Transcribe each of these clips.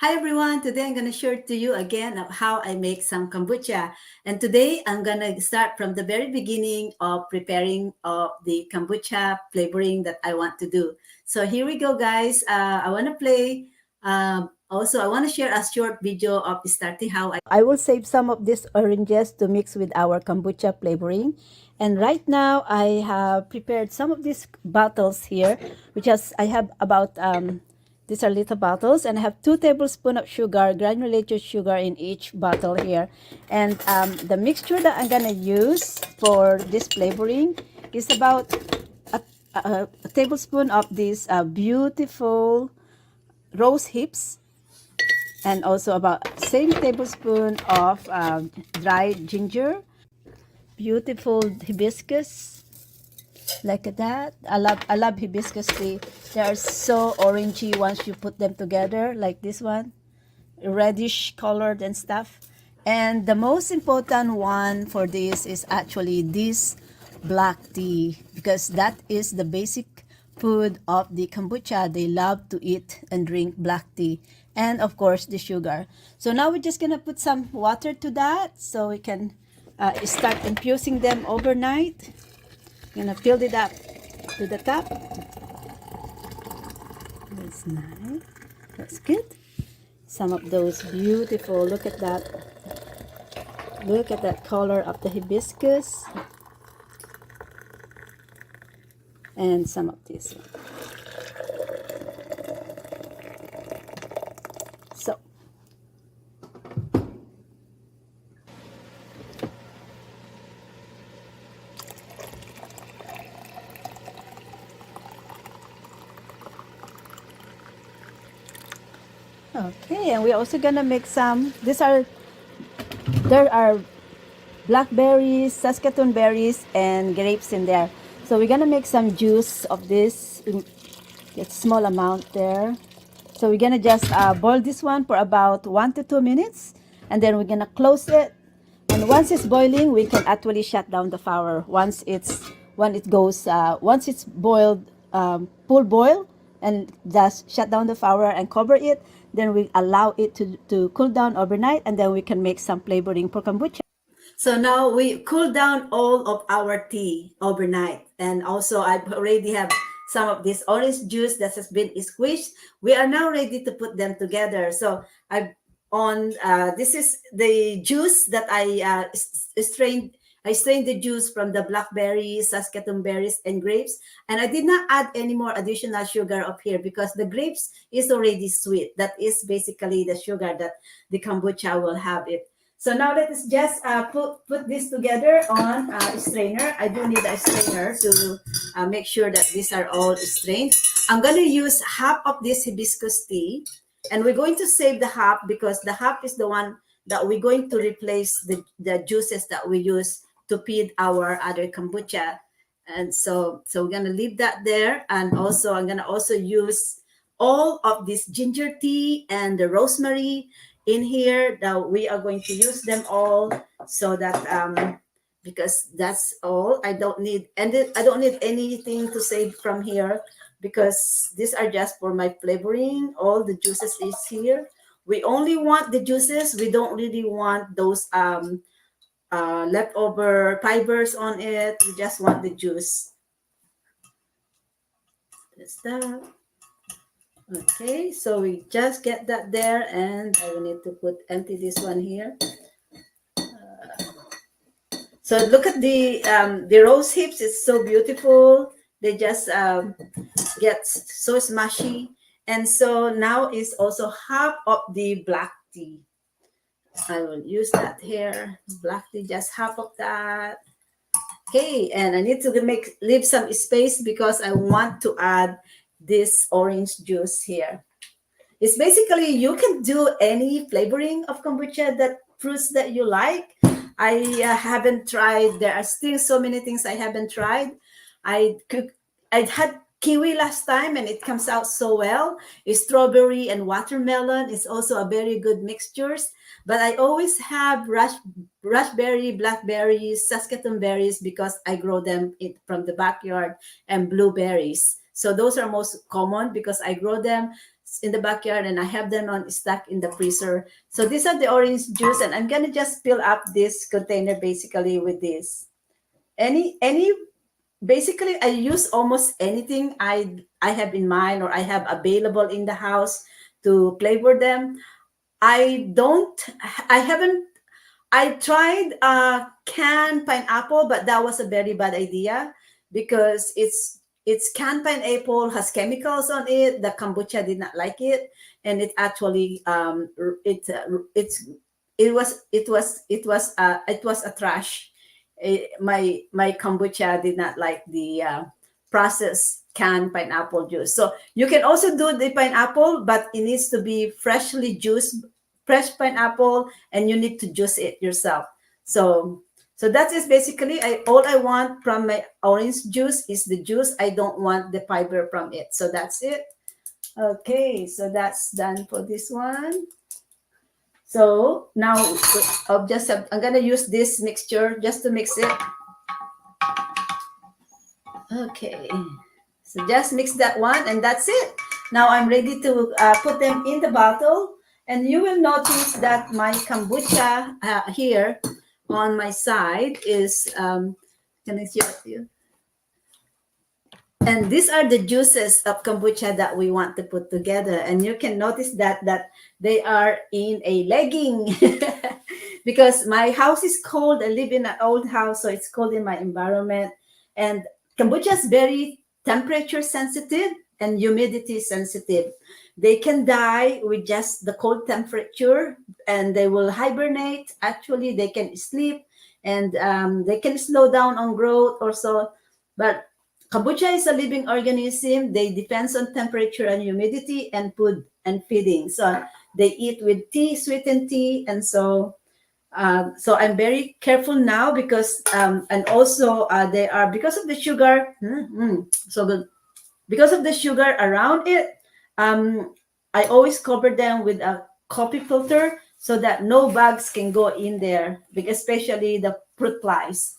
Hi everyone, today I'm going to share to you again of how I make some kombucha. And today I'm going to start from the very beginning of preparing of the kombucha flavoring that I want to do. So here we go guys. I want to play. Also, I want to share a short video of starting how I will save some of these oranges to mix with our kombucha flavoring. And right now I have prepared some of these bottles here, which I have about these are little bottles, and I have 2 tablespoons of sugar, granulated sugar in each bottle here. And the mixture that I'm gonna use for this flavoring is about a tablespoon of these beautiful rose hips, and also about same tablespoon of dried ginger, beautiful hibiscus, like that. I love hibiscus tea. They are so orangey once you put them together, like this one, reddish colored and stuff. And the most important one for this is actually this black tea, because that is the basic food of the kombucha. They love to eat and drink black tea, and of course the sugar. So now we're just gonna put some water to that so we can start infusing them overnight. Gonna fill it up to the top. That's nice. That's good. Some of those beautiful, look at that. Look at that color of the hibiscus. And some of this one. So okay, and we're also gonna make some. There are blackberries, Saskatoon berries, and grapes in there. So we're gonna make some juice of this. Get small amount there. So we're gonna just boil this one for about 1 to 2 minutes, and then we're gonna close it. And once it's boiling, we can actually shut down the fire. Once it's boiled, full boil, and just shut down the fire and cover it. Then we allow it to cool down overnight, and then we can make some flavoring for kombucha. So now we cool down all of our tea overnight. And also I already have some of this orange juice that has been squeezed. We are now ready to put them together. So this is the juice that strained. I strained the juice from the blackberries, Saskatoon berries, and grapes. And I did not add any more additional sugar up here because the grapes is already sweet. That is basically the sugar that the kombucha will have it. So now let us just put this together on a strainer. I do need a strainer to make sure that these are all strained. I'm going to use half of this hibiscus tea, and we're going to save the half because the half is the one that we're going to replace the juices that we use to feed our other kombucha. And so we're going to leave that there. And also I'm going to also use all of this ginger tea and the rosemary in here. That we are going to use them all, so that because that's all. I don't need anything to save from here, because these are just for my flavoring. All the juices is here. We only want the juices. We don't really want those leftover fibers on it. We just want the juice. That's that. Okay, so we just get that there, and I will need to empty this one here. So look at the rose hips. It's so beautiful. They just get so smushy. And so now is also half of the black tea. I will use that here. Black tea, just half of that. Okay, and I need to leave some space because I want to add this orange juice here. It's basically, you can do any flavoring of kombucha, that fruits that you like. I haven't tried. There are still so many things I haven't tried. I had kiwi last time, and it comes out so well. Strawberry and watermelon is also a very good mixtures. But I always have raspberry, blackberries, Saskatoon berries, because I grow them from the backyard, and blueberries. So those are most common because I grow them. in the backyard, and I have them on stuck in the freezer. So these are the orange juice, and I'm gonna just fill up this container basically with this. Any basically I use almost anything I have in mind or I have available in the house to flavor them. I don't I haven't I tried canned pineapple, but that was a very bad idea because it's canned pineapple has chemicals on it. The kombucha did not like it, and it actually it was a trash. My kombucha did not like the processed canned pineapple juice. So you can also do the pineapple, but it needs to be freshly juiced, fresh pineapple, and you need to juice it yourself. So that is basically all I want from my orange juice is the juice. I don't want the fiber from it. So that's it. Okay, so that's done for this one. So now I'm gonna use this mixture just to mix it. Okay, so just mix that one and that's it. Now I'm ready to put them in the bottle, and you will notice that my kombucha here on my side is can I show it to you? And these are the juices of kombucha that we want to put together, and you can notice that they are in a legging because my house is cold. I live in an old house, so it's cold in my environment, and kombucha is very temperature sensitive and humidity sensitive. They can die with just the cold temperature, and they will hibernate. Actually, they can sleep, and they can slow down on growth or so. But kombucha is a living organism. They depends on temperature and humidity and food and feeding. So they eat with tea, sweetened tea, and so I'm very careful now because and also they are because of the sugar. So good. Because of the sugar around it, I always cover them with a coffee filter so that no bugs can go in there, especially the fruit flies.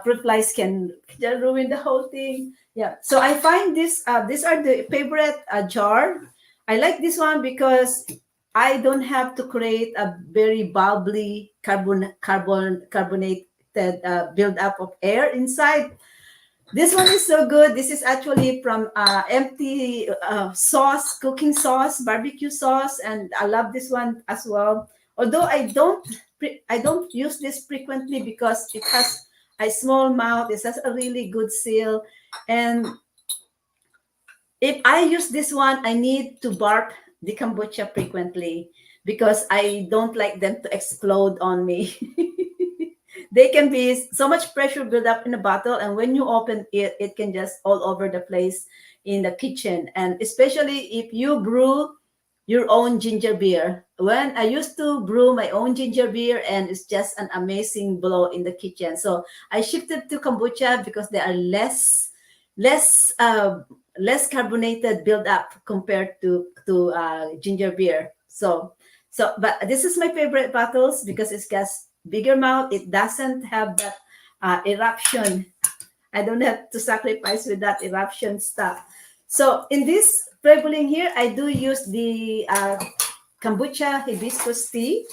Fruit flies can ruin the whole thing. Yeah. So I find this. These are the favorite jar. I like this one because I don't have to create a very bubbly carbonated build up of air inside. This one is so good. This is actually from empty sauce, cooking sauce, barbecue sauce, and I love this one as well. Although I don't use this frequently because it has a small mouth. It has a really good seal, and if I use this one, I need to bark the kombucha frequently because I don't like them to explode on me. They can be so much pressure build up in a bottle, and when you open it, it can just all over the place in the kitchen. And especially if you brew your own ginger beer. When I used to brew my own ginger beer, and it's just an amazing blow in the kitchen. So I shifted to kombucha because they are less less carbonated build up compared to ginger beer. So but this is my favorite bottles because it's got bigger mouth. It doesn't have that eruption. I don't have to sacrifice with that eruption stuff. So in this flavoring here, I do use the kombucha hibiscus tea.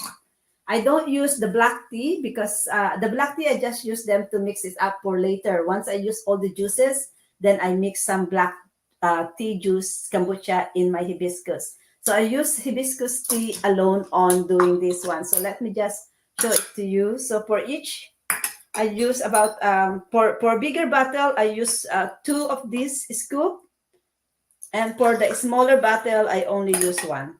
I don't use the black tea because the black tea, I just use them to mix it up for later. Once I use all the juices, then I mix some black tea juice kombucha in my hibiscus. So I use hibiscus tea alone on doing this one. So let me just show it to you. So for each, I use about, for bigger bottle, I use 2 of these scoop. And for the smaller bottle, I only use 1.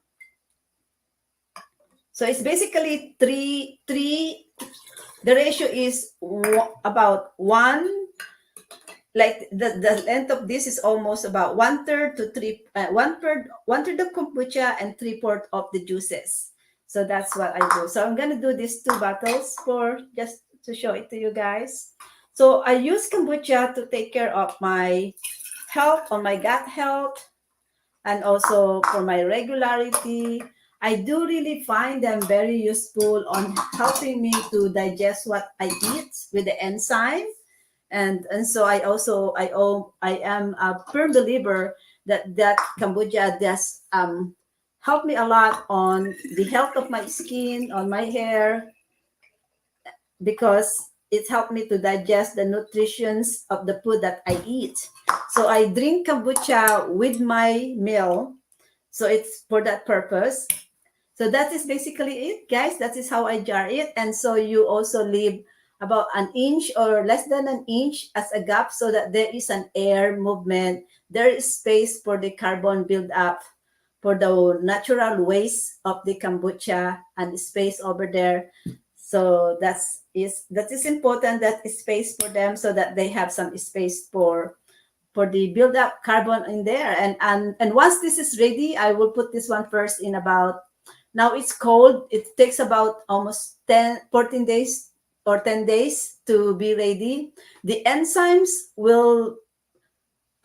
So it's basically three. The ratio is about 1. Like the length of this is almost about 1/3 to 3, 1/3 of kombucha and 3/4 of the juices. So that's what I do. So I'm gonna do these 2 bottles for just to show it to you guys. So I use kombucha to take care of my health, on my gut health, and also for my regularity. I do really find them very useful on helping me to digest what I eat with the enzyme. And so I am a firm believer that kombucha does help me a lot on the health of my skin, on my hair, because it helped me to digest the nutritions of the food that I eat. So I drink kombucha with my meal. So it's for that purpose. So that is basically it, guys. That is how I jar it. And so you also leave about an inch or less than an inch as a gap so that there is an air movement. There is space for the carbon build-up, for the natural waste of the kombucha and space over there. So that is important, that space for them, so that they have some space for the build up carbon in there. And once this is ready, I will put this one first in about, now it's cold, it takes about almost 14 days or 10 days to be ready. The enzymes will,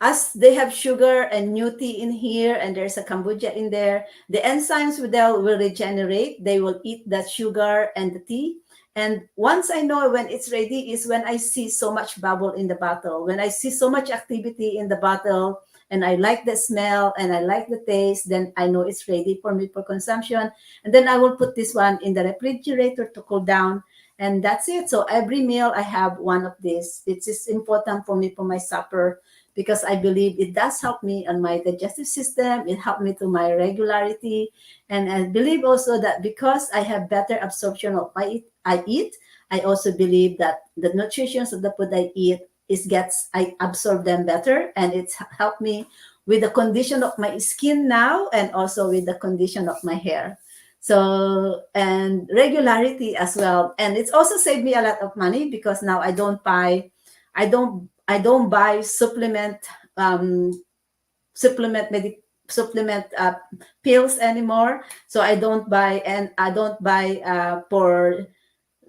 as they have sugar and nutty in here, and there's a kombucha in there, the enzymes will regenerate. They will eat that sugar and the tea. And once I know when it's ready is when I see so much bubble in the bottle, when I see so much activity in the bottle, and I like the smell and I like the taste, then I know it's ready for me for consumption. And then I will put this one in the refrigerator to cool down. And that's it. So every meal I have one of these. It is important for me for my supper, because I believe it does help me on my digestive system. It helped me to my regularity. And I believe also that because I have better absorption of what I eat, I also believe that the nutrition of the food I eat I absorb them better. And it's helped me with the condition of my skin now, and also with the condition of my hair. So, and regularity as well. And it's also saved me a lot of money, because now I don't buy supplement pills anymore. So I don't buy, and I don't buy for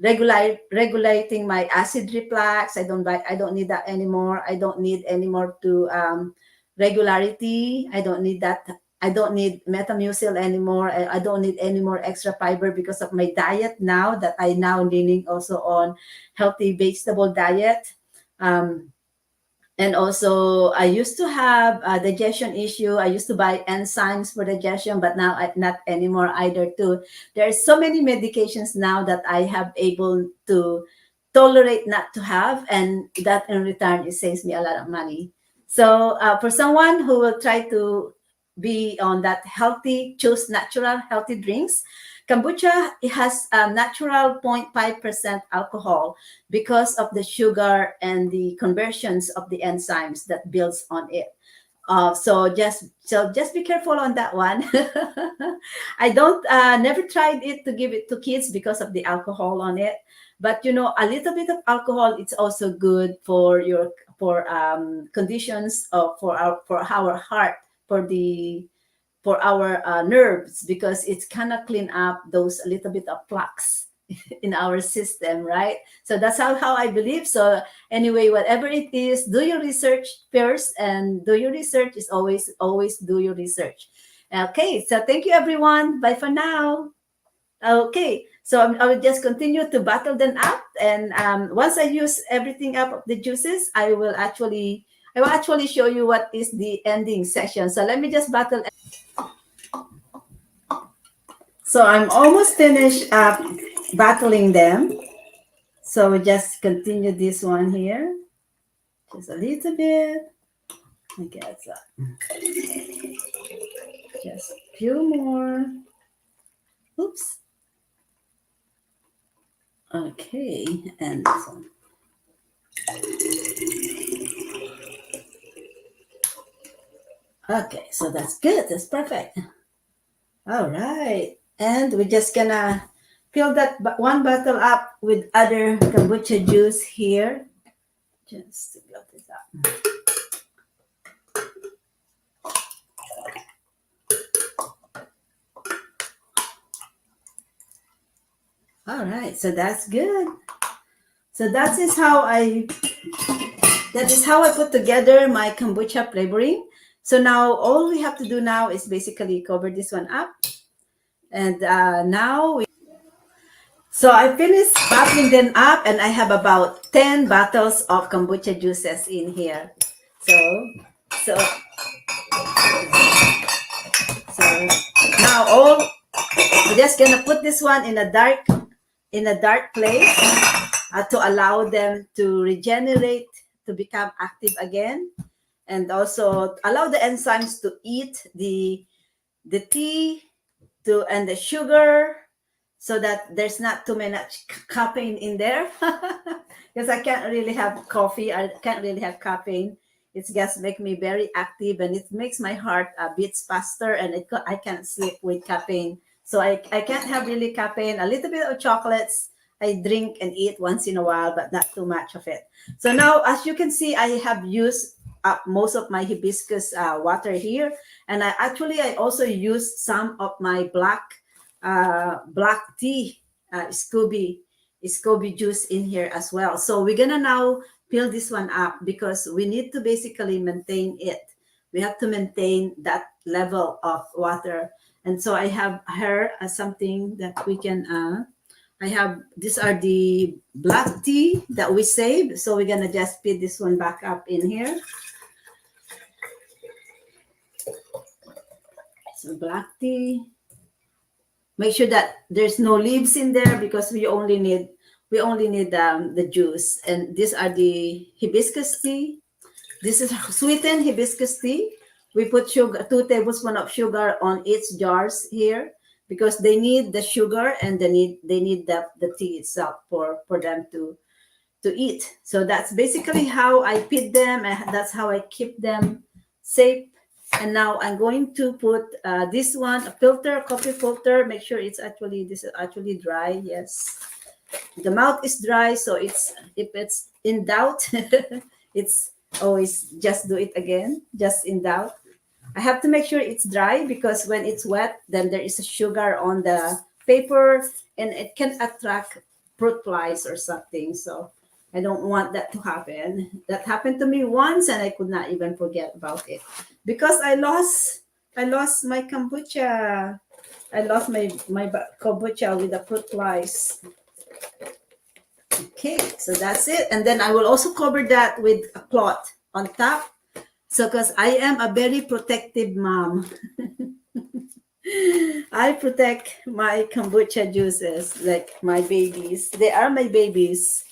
regulating my acid reflux. I don't need that anymore. I don't need anymore to regularity. I don't need that. I don't need Metamucil anymore. I don't need any more extra fiber because of my diet now, that I now leaning also on healthy vegetable diet. And also, I used to have a digestion issue. I used to buy enzymes for digestion, but now not anymore either too. There are so many medications now that I have able to tolerate not to have, and that in return, it saves me a lot of money. So for someone who will try to be on that healthy, choose natural healthy drinks, kombucha, it has a natural 0.5% alcohol, because of the sugar and the conversions of the enzymes that builds on it. So just be careful on that one. I don't never tried it to give it to kids because of the alcohol on it. But a little bit of alcohol, it's also good for your for conditions of for our heart, for our nerves, because it's kind of clean up those little bit of plaques in our system, right? So that's how I believe. So anyway, whatever it is, do your research first, and do your research is always do your research. Okay, so thank you everyone. Bye for now. Okay, so I will just continue to bottle them up, and once I use everything up of the juices, I will actually show you what is the ending session. So let me just bottle. So I'm almost finished up battling them. So we just continue this one here. Just a little bit. I guess just a few more. Oops. Okay, and this one. Okay, so that's good. That's perfect. All right. And we're just gonna fill that one bottle up with other kombucha juice here. Just to build this up. All right, so that's good. So that is how I put together my kombucha flavoring. So now all we have to do now is basically cover this one up. And so I finished bottling them up, and I have about 10 bottles of kombucha juices in here. So So, so now all we're just gonna put this one in a dark place to allow them to regenerate, to become active again, and also allow the enzymes to eat the tea and the sugar, so that there's not too much caffeine in there. Because I can't really have coffee, I can't really have caffeine. It's just make me very active, and it makes my heart beats faster, and I can't sleep with caffeine. So I can't have really caffeine. A little bit of chocolates I drink and eat once in a while, but not too much of it. So now, as you can see, I have used most of my hibiscus water here, and I also use some of my black tea, SCOBY juice in here as well. So we're gonna now fill this one up, because we need to basically maintain it. We have to maintain that level of water. And so I have here something that we can I have, these are the black tea that we saved. So we're gonna just fill this one back up in here. So black tea. Make sure that there's no leaves in there, because we only need the juice. And these are the hibiscus tea. This is sweetened hibiscus tea. We put sugar, 2 tablespoons of sugar on each jars here, because they need the sugar, and they need the tea itself for them to eat. So that's basically how I feed them, and that's how I keep them safe. And now I'm going to put this one, a filter, coffee filter. Make sure this is actually dry. Yes, the mouth is dry, so if it's in doubt, it's always just do it again. Just in doubt, I have to make sure it's dry, because when it's wet, then there is a sugar on the paper, and it can attract fruit flies or something. So I don't want that to happen. That happened to me once, and I could not even forget about it, because I lost my kombucha. I lost my kombucha with the fruit flies. Okay, so that's it. And then I will also cover that with a cloth on top. So, because I am a very protective mom. I protect my kombucha juices like my babies. They are my babies.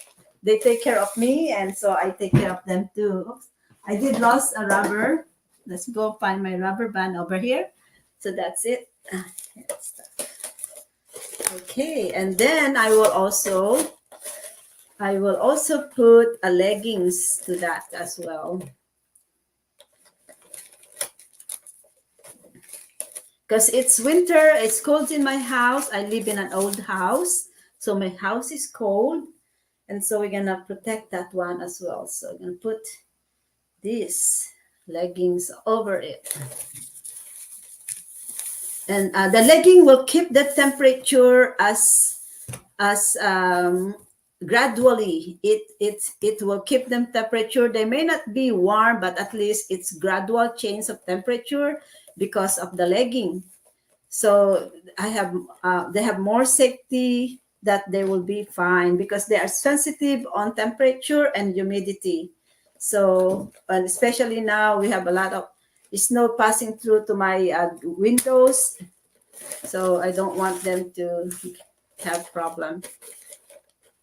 They take care of me, and so I take care of them too. Oops. I did lost a rubber. Let's go find my rubber band over here. So that's it. Okay, and then I will also put a leggings to that as well. Because it's winter, it's cold in my house. I live in an old house, so my house is cold. And so we're gonna protect that one as well. So we're gonna put these leggings over it. And the legging will keep the temperature as gradually. It will keep them temperature. They may not be warm, but at least it's gradual change of temperature because of the legging. So they have more safety, that they will be fine, because they are sensitive on temperature and humidity. So, and especially now we have a lot of snow passing through to my windows. So I don't want them to have problem.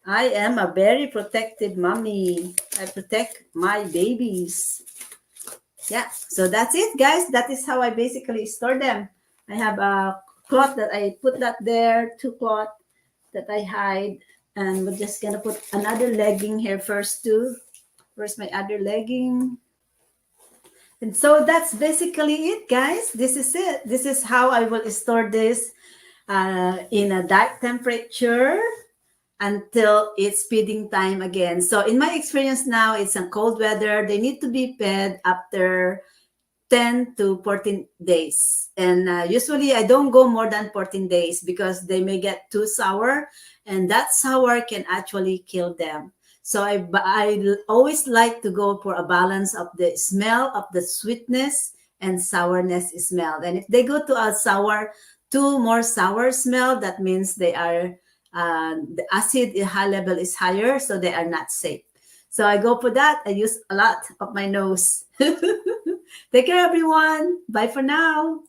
I am a very protective mommy. I protect my babies. Yeah, so that's it, guys. That is how I basically store them. I have a cloth that I put that there, 2 cloth that I hide, and we're just gonna put another legging here first too. Where's my other legging? And so that's basically it, guys. This is it. This is how I will store this in a dark temperature until it's feeding time again. So in my experience now, it's a cold weather. They need to be fed after 10 to 14 days. And usually I don't go more than 14 days, because they may get too sour, and that sour can actually kill them. So I always like to go for a balance of the smell of the sweetness and sourness smell. And if they go to a too more sour smell, that means they are the acid high level is higher, so they are not safe. So I go for that. I use a lot of my nose. Take care, everyone. Bye for now.